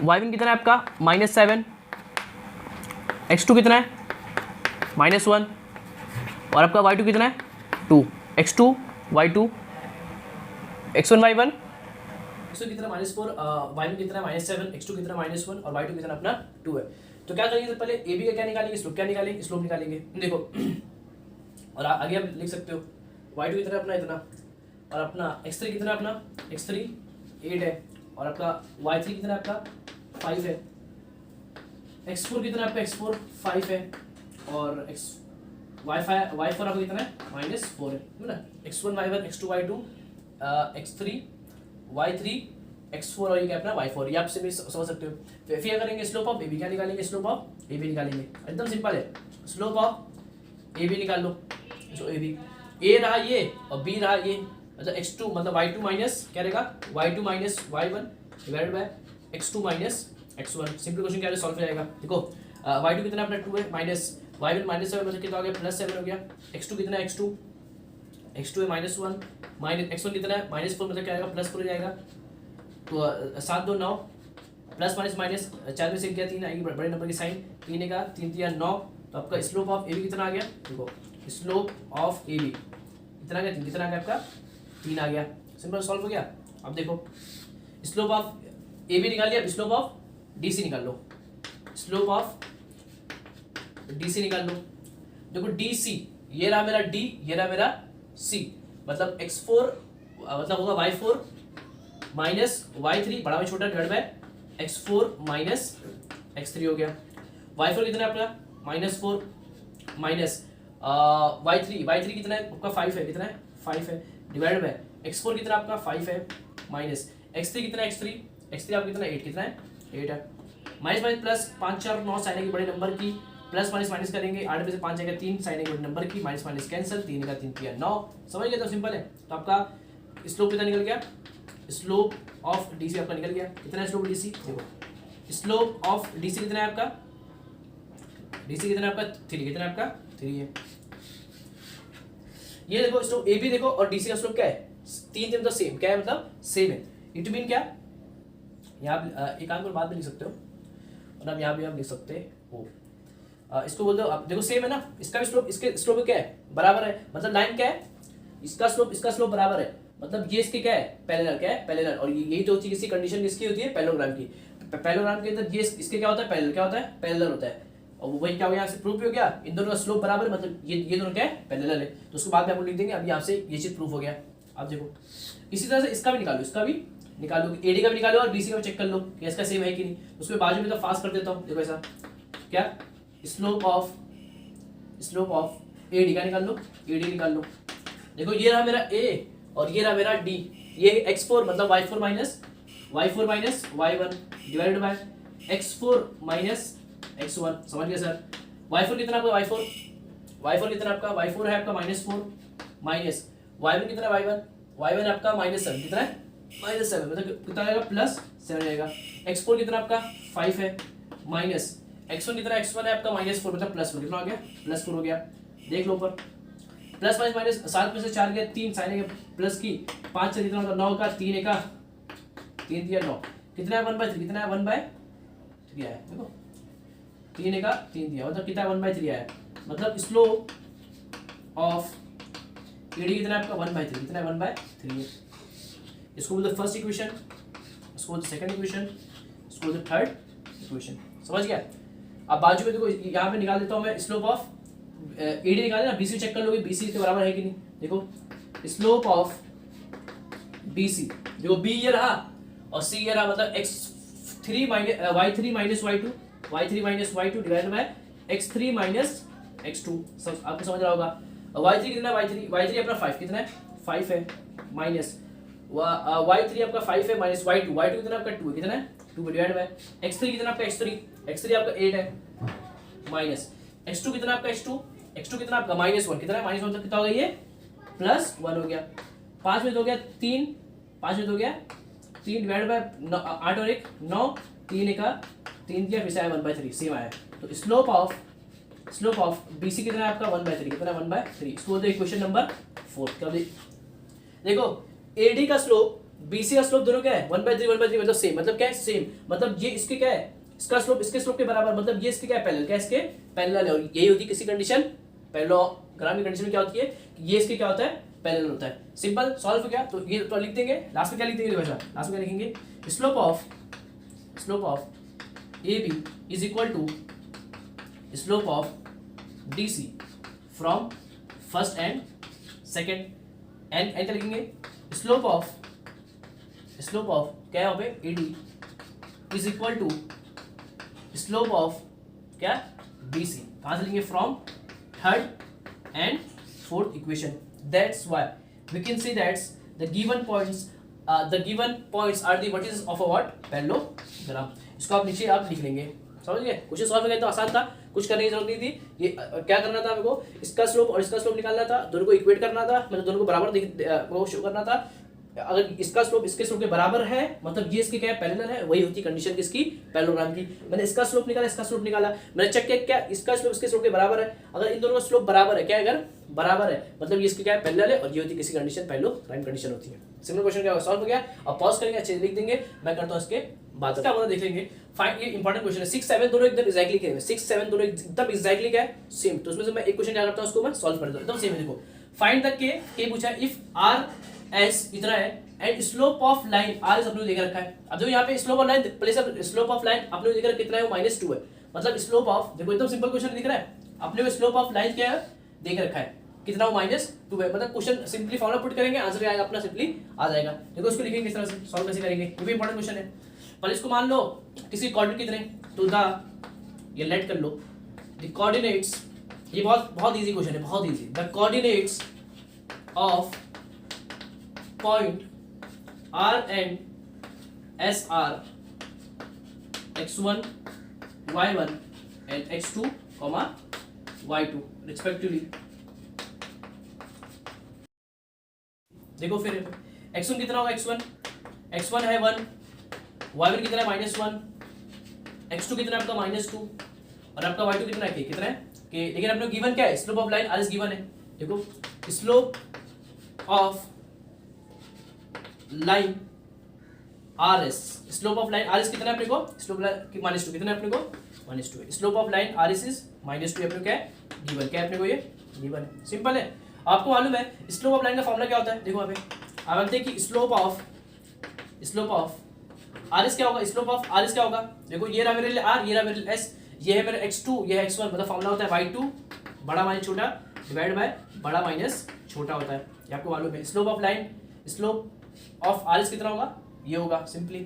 y1 कितना है आपका -7, x2 कितना है -1 और आपका y2 कितना है 2, x2 y2 x1 y1 x1 कितना -4, y1 कितना -7, x2 कितना -1 और y2 कितना अपना 2 है। तो क्या करेंगे, तो पहले ए बी का क्या निकालेंगे, स्लोप क्या निकालेंगे, स्लोप निकालेंगे। देखो और आगे आप लिख सकते हो y2 कितना अपना इतना और अपना x3 कितना अपना x3 8 है और आपका y3 कितना आपका 5 है, x4 कितना आपका x4 5 है और y4 आपका कितना है -4 है ना। x1 y1 x2 y2 x3 y3 x4 और ये क्या अपना y4, ये आपसे भी समझ सकते हो। फिर क्या करेंगे, स्लोप ऑफ ए बी क्या निकालेंगे, स्लोप ऑफ ए बी निकालेंगे। एकदम सिंपल है, स्लोप ऑफ ए बी निकाल लो। जो ए बी ए रहा ये और बी रहा ये, मतलब x2 मतलब y2 माइनस क्या रहेगा y2 minus y1 divided by x2 minus x1। Simple question क्या सॉल्व हो जाएगा। देखो y2 कितना अपना 2 है माइनस y1 -7 मतलब कितना हो गया +7 हो गया। x2 कितना है x2 है -1 माइनस x1 कितना है -4 मतलब क्या आएगा +4 हो जाएगा। तो 7 2 9 प्लस माइनस माइनस 4 में से गया 3 आएगी बड़े नंबर की साइन 3 का 3 3 9 तो आपका स्लोप ऑफ ए बी कितना आ गया देखो स्लोप ऑफ ए बी कितना आ गया कितना आ गया आपका 3 आ गया। सिंपल सॉल्व हो गया। अब देखो स्लोप ऑफ ए बी निकाल लिया स्लोप ऑफ डी सी निकाल लो स्लोप ऑफ डी सी निकाल लो। देखो डी सी ये रहा मेरा डी ये रहा मेरा सी मतलब x4 मतलब होगा y4 माइनस y3 बड़ा में छोटा divide by x4 minus x3 हो गया। y4 कितना है आपका -4 माइनस y3 कितना है आपका 5 है कितना है 5 है डिवाइड बाय x4 कितना आपका 5 है माइनस x3 कितना है x3 आपका कितना 8 कितना है 8 है माइनस माइनस प्लस 5 4 9 साइन की बड़े नंबर की प्लस माइनस माइनस करेंगे 8 में से 5 आएगा 3 साइन की बड़े नंबर की माइनस माइनस कैंसिल 3 का 3 किया 9 समझ गए तो सिंपल है। तो आपका स्लोप कितना निकल गया स्लोप ऑफ डीसी आपका निकल गया कितना है स्लोप डीसी देखो स्लोप ऑफ डीसी कितना है आपका डीसी कितना है आपका 3 कितना है आपका 3 है। ये देखो स्लोप ए बी देखो और डीसी का स्लोप क्या है 3 मतलब सेम क्या है मतलब सेम है। इट मीन क्या यहाँ एक आंसर बाद में लिख सकते हो और अब यहाँ भी आप लिख सकते हो इसको बोल दो आप देखो सेम है ना इसका भी स्लोप इसके स्लोप क्या है बराबर है मतलब लाइन क्या है इसका स्लोप बराबर है मतलब ये इसके क्या है पैरेलल क्या है पैरेलल और यही तो होती है किसी कंडीशन किसकी होती है पैरेललोग्राम की पैरेललोग्राम के अंदर ये इसके क्या होता है पैरेलल क्या होता है पैरेलल होता है और वही क्या हो गया यहाँ से प्रूफ भी हो गया इन दोनों का स्लोप बराबर मतलब ये दोनों क्या है पैरेलल है तो उसको बाद में आप लिख देंगे अभी यहाँ से ये चीज प्रूफ हो गया। आप देखो इसी तरह से इसका भी निकालो एडी का भी निकालो और बीसी का भी चेक कर लो कि इसका सेम है कि नहीं उसके बाजू में तो फास्ट कर देता हूँ देखो ऐसा क्या स्लोप ऑफ एडी का निकाल लो एडी निकाल लो देखो ये रहा मेरा ए और ये रहा मेरा डी ये x4 मतलब y4 minus y1 divided bye x4 minus x1 समझ गए सर। y4 कितना आपका y4 कितना आपका y4 है आपका -4 माइनस y1 कितना y1 आपका -7 कितना है -7 मतलब कितना आएगा +7 आएगा। x4 कितना आपका 5 है माइनस x1 कितना x1 है आपका -4 मतलब +4 कितना हो गया +4 हो गया। देख लो ऊपर प्लस माइनस माइनस 7 में से 4 गया 3 साइन के प्लस की 5 से कितना होगा 9 का 3 का 3 दिया 9 कितना है 1/3 कितना है 1/3 आया देखो 3 का 3 दिया मतलब कितना 1/3 आया मतलब स्लोप ऑफ एडी कितना है आपका 1/3 कितना है 1/3 है। इसको बोलते फर्स्ट इक्वेशन इसको बोलते सेकंड इक्वेशन इसको बोलते थर्ड इक्वेशन समझ गया। अब बाजू में देखो यहाँ पे निकाल देता हूँ मैं स्लोप ऑफ एडी निकाले ना बीसी चेक कर लोगे बीसी के बराबर है कि नहीं देखो स्लोप ऑफ बीसी देखो बी ये रहा और सी ये रहा मतलब x3 minus y3 minus y2 divided by x3 minus x2 सब आपको समझ रहा होगा। y3 कितना y3 अपना 5 कितना है 5 है माइनस y3 आपका 5 है माइनस y2 कितना आपका 2 कितना है 2 डिवाइडेड बाय x3 कितना आपका x3 आपका 8 है माइनस x2 कितना आपका x2 कितना आपका -1 कितना है -1 मतलब कितना हो गया ये +1 हो गया। 5 में तो हो गया 3 5 में तो हो गया 3 डिवाइड बाय 8 और 1 9 3 का 3 दिया फिर से 1/3 सेम आया। तो स्लोप ऑफ BC कितना है आपका 1/3 कितना है 1/3 इसको बोलते हैं इक्वेशन नंबर 4। क्या देखो AD का स्लोप BC का स्लोप दोनों क्या है 1/3 मतलब सेम मतलब क्या है सेम मतलब ये इसके क्या है इसका स्लोप इसके स्लोप के बराबर मतलब ये इसके क्या है पैरेलल क्या इसके पैरेलल है और यही होती है किसी कंडीशन पैरेललोग्राम की कंडीशन में क्या होती है कि ये इसके क्या होता है पैरेलल होता है। सिंपल सॉल्व हो गया तो ये तो लिख देंगे लास्ट में क्या लिख देंगे वैसा लास्ट में क्या लिखेंगे slope of AB is equal to slope of DC from first and second and क्या लिखेंगे स्लोप ऑफ क्या है यहाँ पे AD is equal to slope of क्या BC कहां से लेंगे from third and fourth equation. That's why we can say that's the given points are the vertices of a what parallelogram. इसको आप नीचे आप लिख लेंगे समझ गए। क्वेश्चन सॉल्व करना तो आसान था कुछ करने की जरूरत नहीं थी। ये क्या करना था हमको इसका स्लोप और इसका स्लोप निकालना था दोनों को इक्वेट करना था मतलब दोनों को बराबर वो शो करना था अगर इसका स्लोप इसके स्लोप के बराबर है मतलब ये इसके क्या है पैरेलल है, वही होती कंडीशन किसकी पैरेललोग्राम की। मैंने इसका स्लोप निकाला, इसका स्लोप निकाला, मैंने चेक किया क्या इसका स्लोप इसके स्लोप के बराबर है। अगर इन दोनों का स्लोप बराबर है, क्या अगर बराबर है मतलब ये इसके क्या है पैरेलल है, और ये होती किसी कंडीशन पैरेललोग्राम कंडीशन होती है। सिंपल क्वेश्चन क्या सॉल्व हो गया। अब पॉज करेंगे, अच्छे से लिख देंगे, मैं करता हूं इसके बाद क्या बोला देख लेंगे। फाइंड, ये इंपॉर्टेंट क्वेश्चन है। 6 7 दोनों एकदम एग्जैक्टली क्या है, 6 7 दोनों एकदम एग्जैक्टली क्या है सेम। तो उसमें से मैं एक क्वेश्चन क्या करता हूं उसको मैं सॉल्व कर देता हूं, एकदम सेम है। देखो फाइंड द के पूछा है इफ आर एस इतना है and slope of line R is अपने देख रखा है। अब जो यहाँ पे slope of line place of slope of line अपने देख रखा कितना है, वो -2 है। मतलब स्लोप ऑफ, देखो एकदम सिंपल क्वेश्चन दिख रहा है, अपने को स्लोप ऑफ लाइन क्या है देख रखा है कितना, वो -2 है। मतलब क्वेश्चन सिंपली फॉर्मूला पुट करेंगे, आंसर आएगा अपना सिंपली आ जाएगा। देखो इसको लिखेंगे किस तरह से, सॉल्व कैसे करेंगे, ये भी इंपॉर्टेंट क्वेश्चन है। पर इसको मान लो किसी कोऑर्डिनेट कितने, तो द ये लेट कर लो द कोऑर्डिनेट्स, ये बहुत इजी क्वेश्चन है, बहुत easy. The coordinates of point R and S are x1, y1 and x2, y2 respectively। देखो फिर x1 कितना होगा, x1 है 1, y1 कितना है -1, x2 कितना है आपका -2 और आपका y2 कितना है कितना है कि, लेकिन अपने गिवन क्या है, slope of line r is given है। देखो slope of line R S, slope of line R S कितना है अपने को, स्लोप -2 कितना है अपने को -2 है। Slope of line R S is -2 अपने को क्या है गिवन, क्या है अपने को ये गिवन है। सिंपल है, आपको मालूम है स्लोप ऑफ लाइन का फॉर्मूला क्या होता है। देखो यहाँ पे आप जानते हैं कि स्लोप ऑफ आर एस क्या होगा, स्लोप ऑफ आर एस क्या होगा। देखो ये रहा मेरे लिए आर, ये रहा मेरे लिए एस, ये है मेरा x2, ये है x1, मतलब फॉर्मूला होता है y2 बड़ा माइनस छोटा डिवाइड बाय बड़ा माइनस छोटा होता है, ये आपको मालूम है। Slope of line slope of are S कितना होगा, ये होगा सिंपली।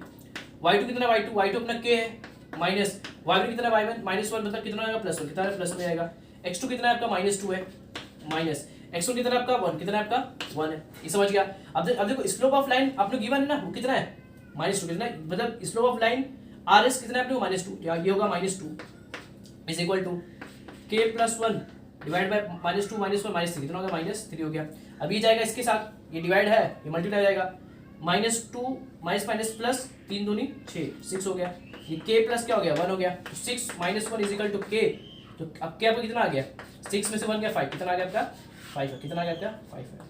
y2 कितना है, y2 अपना k है माइनस y1 कितना है, y1 -1 मतलब कितना आएगा +1, कितना है प्लस में आएगा। x2 कितना है आपका -2 है माइनस x1 कितना है आपका 1, कितना है आपका 1 है। ये समझ गया। अब देखो स्लोप ऑफ लाइन आपने गिवन है ना, वो कितना है -2 कितना है, मतलब slope of line R S कितना है आपने -2, ये होगा -2 is equal to k + 1 divide by -2 -1 -3 कितना होगा -3 हो गया। अब ये जाएगा इसके साथ, ये डिवाइड है ये मल्टीप्लाई हो जाएगा, -2 माइनस प्लस 3 दूनी 6 हो गया। ये k प्लस क्या हो गया 1 हो गया, तो 6 - 1 इज इक्वल टू k। तो अब क्या आपका कितना आ गया, 6 में से 1 गया 5, कितना आ गया आपका 5 है, कितना आ गया आपका 5 है।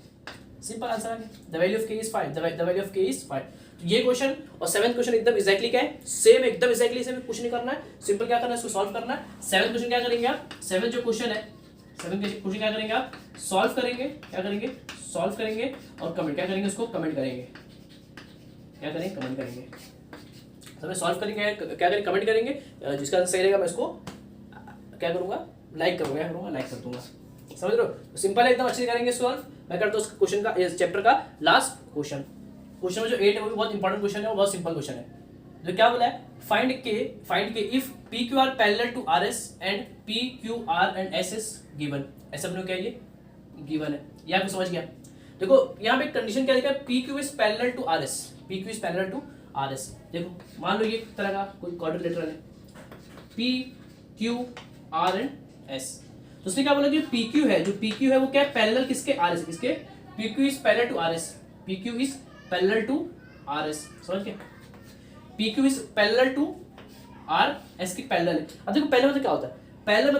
सिंपल आंसर आ गया, the value of k is 5, the value of k is 5। तो ये क्वेश्चन और 7th क्वेश्चन एकदम एग्जैक्टली क्या है सेम, एकदम एग्जैक्टली सेम, कुछ नहीं करना है, सिंपल क्या करना है इसको सॉल्व करना है। 7th क्वेश्चन क्या करेंगे आप, 7th जो क्वेश्चन है 7th क्वेश्चन क्या करेंगे आप सॉल्व करेंगे, क्या करेंगे सॉल्व करेंगे और कमेंट क्या करेंगे, उसको कमेंट करेंगे, क्या करेंगे कमेंट करेंगे। तो सॉल्व करेंगे क्या करेंगे कमेंट करेंगे, जिसका आंसर सही रहेगा मैं इसको क्या करूंगा लाइक करूंगा, लाइक कर दूंगा। समझ रहे हो, सिंपल है एकदम, अच्छे से करेंगे सॉल्व। मैं करता हूँ उस क्वेश्चन का इस चैप्टर का लास्ट क्वेश्चन में जो 8 है वो भी बहुत इंपॉर्टेंट क्वेश्चन है, वो बहुत सिंपल क्वेश्चन है। जो क्या बोला है, find k if P Q R parallel to R S and P Q R and S S given. ऐसा अपने क्या ये गिवन है, ये आपको समझ गया। देखो यहाँ पे कंडीशन क्या लिखा है, P Q is parallel to R S, P Q is parallel to R S. देखो मान लो ये तरह का कोई क्वाड्रिलेटरल है P Q R and S, तो उसने क्या बोला जो पी क्यू है, वो क्या है पैरेलल किसके आर एस, इसके P Q is parallel to R S, P Q is parallel to R S, समझ गए। P Q is parallel to R S की पैरेलल है। अब देखो पैरेलल मतलब क्या होता है, पैरेलल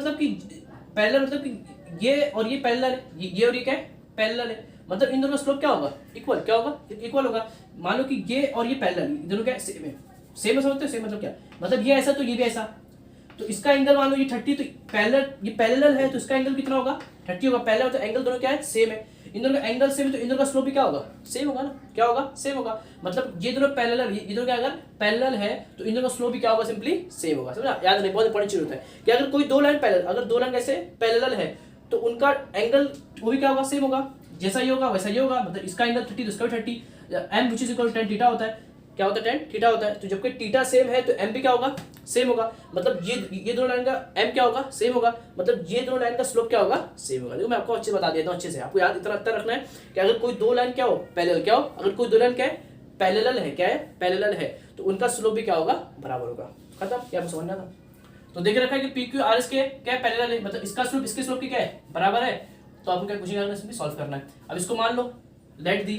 मतलब कि ये और ये पैरेलल है, ये और ये क्या है पैरेलल है, मतलब इन दोनों का स्लोप क्या होगा इक्वल, क्या होगा इक्वल होगा। मान लो कि ये और ये पैरेलल, दोनों क्या सेम है, सेम समझते हो, सेम मतलब क्या, मतलब ये ऐसा तो ये भी ऐसा, तो इसका एंगल मान लो ये 30, तो ये पैरेलल है तो इसका एंगल कितना होगा 30 होगा। पैरेलल तो एंगल दोनों क्या है सेम है, इन दोनों का एंगल सेम है तो इन दोनों का स्लोप भी क्या होगा सेम होगा ना, क्या होगा सेम होगा। मतलब ये दोनों पैरेलल, ये दोनों क्या अगर पैरेलल है तो इन दोनों का स्लोप भी क्या होगा सिंपली सेम होगा। समझा, याद नहीं, बहुत इंपॉर्टेंट चीज होता है कि अगर कोई दो लाइन पैरेलल, अगर दो लाइन ऐसे पैरेलल है तो उनका एंगल वो भी क्या होगा सेम होगा, जैसा ये होगा वैसा ये होगा। मतलब इसका एंगल 30 तो इसका भी 30, M which is equal to 10 theta होता है, क्या होता है 10 थीटा होता है। तो जबकि थीटा सेम है तो एम भी क्या होगा सेम होगा, मतलब ये दोनों लाइन का एम क्या होगा सेम होगा, मतलब ये दोनों लाइन का स्लोप क्या होगा सेम होगा। देखो मैं आपको अच्छे बता देता हूँ, अच्छे से आपको याद इतना रखना है कि अगर कोई दो लाइन क्या हो पैरेलल, क्या हो अगर कोई दो लाइन क्या है पैरेलल है, क्या है पैरेलल है तो उनका स्लोप भी क्या होगा बराबर होगा। खत्म, क्या आपको समझना था। तो देख रखा है कि पी क्यू आर एस के क्या है पैरेलल है, मतलब इसका स्लोप इसके स्लोप की क्या है बराबर है, तो आपको क्या क्वेश्चन सॉल्व करना है। अब इसको मान लो लेट दी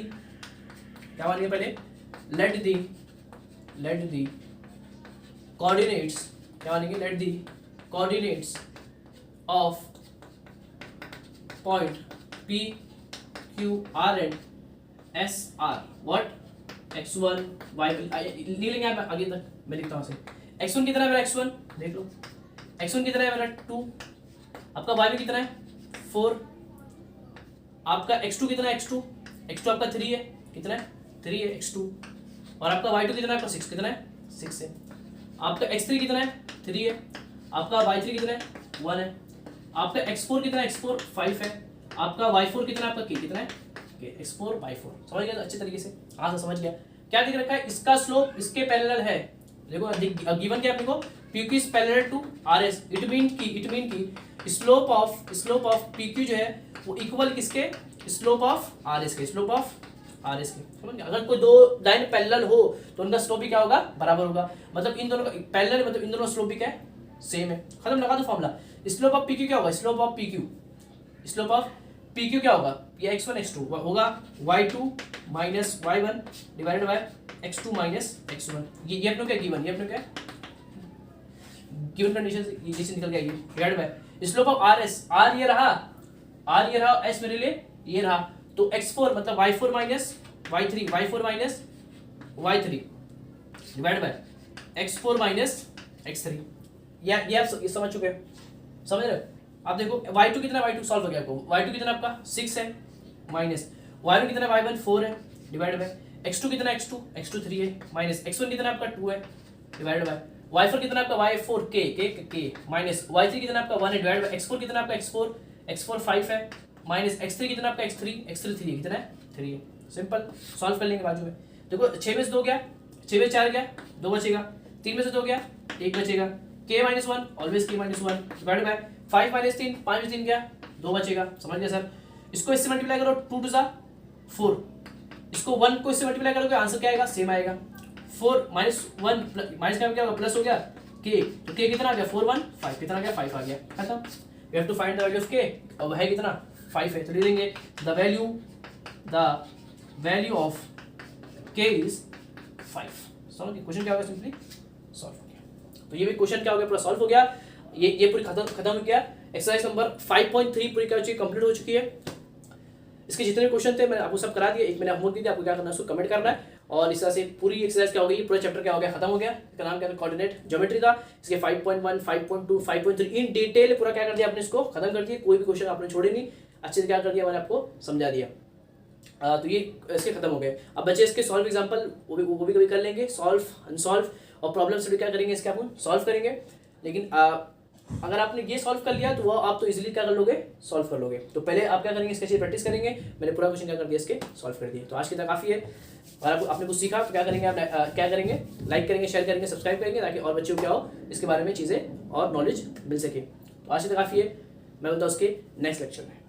क्या मानेंगे पहले, लेट दी कोऑर्डिनेट्स, क्या मानेंगे, late the coordinates of point P Q R and S R what x1 y लिख लेंगे आप आगे तक, मैं लिखता हूँ x1 कितना है मेरा, x1 देख लो, x1 कितना है मेरा 2, आपका y में कितना है 4, आपका x2 कितना है, x2 आपका 3 है, कितना है 3 है x2, और आपका y2 कितना है आपका 6, कितना है 6 है, आपका x3 कितना है 3 है, आपका y3 कितना है 1 है, आपका x4 कितना है, x4 5 है, आपका y4 कितना है आपका k कितना है x4 y4। समझ गया अच्छे तरीके से, हाँ समझ गया। क्या दिख रखा है, इसका स्लोप इसके पैरेलल है, देखो गिवन क्या अपने को, PQ is parallel to RS, it mean की स्लोप ऑफ PQ जो है वो इक्वल किसके, स्लोप ऑफ RS के, समझ गया। अगर कोई दो लाइन पैरेलल हो तो उनका स्लोप भी क्या होगा, बराबर होगा, मतलब इन दोनों का पैरेलल, मतलब इन दोनों स्लोप भी क्या है, सेम है, खत्म, लगा दो फॉर्मूला। स्लोप ऑफ PQ क्या होगा, स्लोप ऑफ PQ क्या होगा, ये x1 x2 होगा y2 minus y1 divided by x2 minus x1, ये अपने क्या गिवन, ये अपने क्या गिवन कंडीशन से ये चीज निकल गया, ये divided by slope of RS, R ये रहा, S मेरे लिए ये रहा, तो x4 मतलब y4 minus y3 divided by x4 minus x3, ये आप समझ चुके हैं, समझ रहे हो। आप देखो y2 कितना, y2 सॉल्व हो गया आपको, y2 कितना आपका 6 है, माइनस y1 कितना, y1 4 है, डिवाइड बाय x2 कितना, x2 3 है, माइनस x1 कितना आपका 2 है, डिवाइड बाय y4 कितना आपका y4 k माइनस y3 कितना आपका 1 है, डिवाइड बाय x4 कितना आपका x4 5 है, माइनस x3 कितना आपका x3 3 है, कितना है 3 है। सिंपल सॉल्व कर लेंगे बाजू में, देखो 6 में से 2 गया, 6 में 4 गया 2 बचेगा, 3 में से 2 गया 1 बचेगा, k minus 1 always k minus 1 divide bye 5 minus 3 5 में 3 गया 2 बचेगा, समझ गया सर। इसको इससे मल्टीप्लाई करो 2 2 4, इसको 1 को इससे मल्टीप्लाई करोगे आंसर क्या आएगा, सेम आएगा, 4 माइनस 1 माइनस क्या होगा, प्लस हो गया k, तो k कितना आ गया 4 1 5, कितना आ गया 5 आ गया, खत्म। We have to find the value of k, अब है कितना 5 है, तो ले लेंगे the value of k is 5। समझ गए, क्वेश्चन क्या होगा, सिंपली सॉल्व हो गया। तो ये भी क्वेश्चन क्या हो गया, पूरा सॉल्व हो गया, ये पूरी खत्म हो गया। एक्सरसाइज नंबर 5.3 पूरी क्या हो चुकी है, कंप्लीट हो चुकी है। इसके जितने क्वेश्चन थे मैंने आपको सब करा दिए, एक मैंने होमवर्क दिया, आपको क्या करना है उसको कमेंट करना है, और इस तरह से पूरी एक्सरसाइज क्या हो गई, पूरा चैप्टर क्या हो गया, खत्म हो गया। इसका नाम क्या था, कोऑर्डिनेट ज्योमेट्री था। इसके 5.1 5.2 5.3 इन डिटेल पूरा क्या कर दिया आपने, इसको खत्म कर दिया, कोई भी क्वेश्चन आपने छोड़े नहीं, अच्छे से क्या कर दिया मैंने आपको समझा दिया। तो ये इसके खत्म हो गए। अब बच्चे इसके सॉल्व एग्जांपल वो भी कभी कर लेंगे, सॉल्व अनसॉल्व, और प्रॉब्लम्स भी क्या करेंगे इसके अपन सॉल्व करेंगे। लेकिन अगर आपने ये सॉल्व कर लिया तो वो आप तो इजीली क्या कर लोगे, सॉल्व कर लोगे। तो पहले आप क्या करेंगे, इसके चीज प्रैक्टिस करेंगे। मैंने पूरा क्वेश्चन क्या कर दिया, इसके सॉल्व कर दिए। तो आज की तक काफ़ी है, और आपने कुछ सीखा तो क्या करेंगे आप, क्या करेंगे, लाइक करेंगे, शेयर करेंगे, सब्सक्राइब करेंगे, ताकि और बच्चों को क्या हो इसके बारे में चीज़ें और नॉलेज मिल सके। तो आज की तक काफ़ी है, मैं बोलता हूँ उसके नेक्स्ट लेक्चर में।